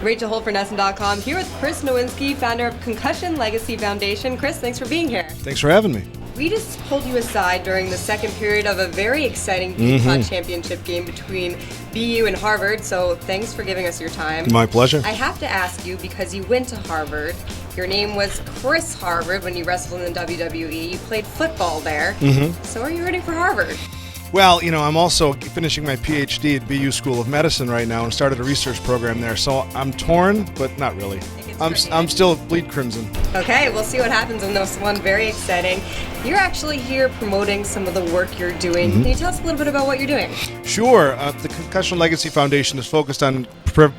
Rachel Holt for Nesson.com here with Chris Nowinski, founder of Concussion Legacy Foundation. Chris, thanks for being here. Thanks for having me. We just pulled you aside during the second period of a very exciting Peapod Championship game between BU and Harvard, so thanks for giving us your time. My pleasure. I have to ask you, because you went to Harvard, your name was Chris Harvard when you wrestled in the WWE, you played football there, so are you rooting for Harvard? Well, you know, I'm also finishing my PhD at BU School of Medicine right now and started a research program there, so I'm torn, but not really. I'm still bleed crimson. Okay, we'll see what happens in this one. Very exciting. You're actually here promoting some of the work you're doing. Can you tell us a little bit about what you're doing? Sure. The Concussion Legacy Foundation is focused on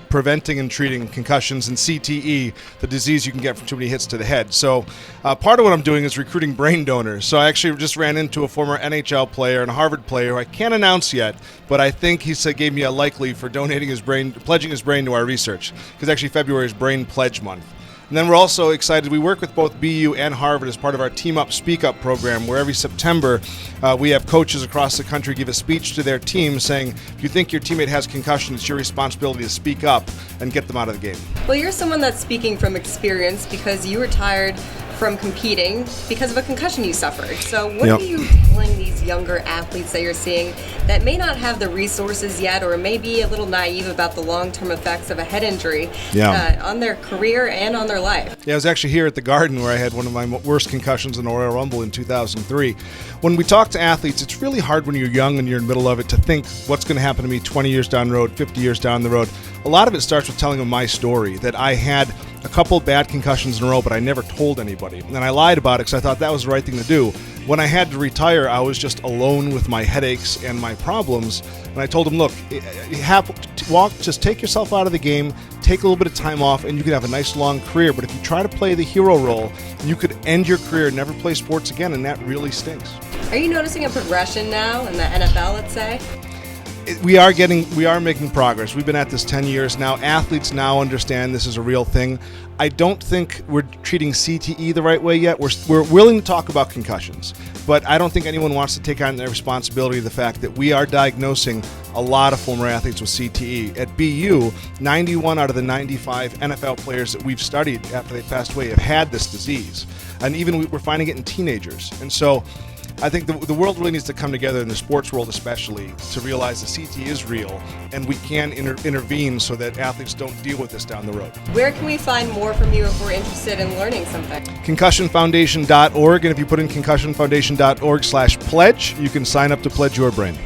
preventing and treating concussions and CTE, the disease you can get from too many hits to the head. So part of what I'm doing is recruiting brain donors. So I actually just ran into a former NHL player and a Harvard player who I can't announce yet, but I think he gave me a likely for donating his brain, pledging his brain to our research, because actually February is Brain Pledge Month. And then we're also excited, we work with both BU and Harvard as part of our Team Up Speak Up program, where every September we have coaches across the country give a speech to their team saying, if you think your teammate has concussion, it's your responsibility to speak up and get them out of the game. Well, you're someone that's speaking from experience because you retired from competing because of a concussion you suffered. So what are you telling these younger athletes that you're seeing that may not have the resources yet or may be a little naive about the long-term effects of a head injury on their career and on their life? Yeah, I was actually here at the Garden where I had one of my worst concussions in the Royal Rumble in 2003. When we talk to athletes, it's really hard when you're young and you're in the middle of it to think what's going to happen to me 20 years down the road, 50 years down the road. A lot of it starts with telling them my story, that I had a couple bad concussions in a row, but I never told anybody. And I lied about it because I thought that was the right thing to do. When I had to retire, I was just alone with my headaches and my problems. And I told them, look, just take yourself out of the game, take a little bit of time off, and you can have a nice long career. But if you try to play the hero role, you could end your career and never play sports again, and that really stinks. Are you noticing a progression now in the NFL, let's say? We are making progress. We've been at this 10 years now. Athletes now understand this is a real thing. I don't think we're treating CTE the right way yet. We're willing to talk about concussions, but I don't think anyone wants to take on the responsibility of the fact that we are diagnosing a lot of former athletes with CTE. At BU, 91 out of the 95 NFL players that we've studied after they passed away have had this disease, and even we're finding it in teenagers. And so I think the world really needs to come together, in the sports world especially, to realize that CTE is real and we can intervene so that athletes don't deal with this down the road. Where can we find more from you if we're interested in learning something? ConcussionFoundation.org, and if you put in ConcussionFoundation.org/pledge, you can sign up to pledge your brain.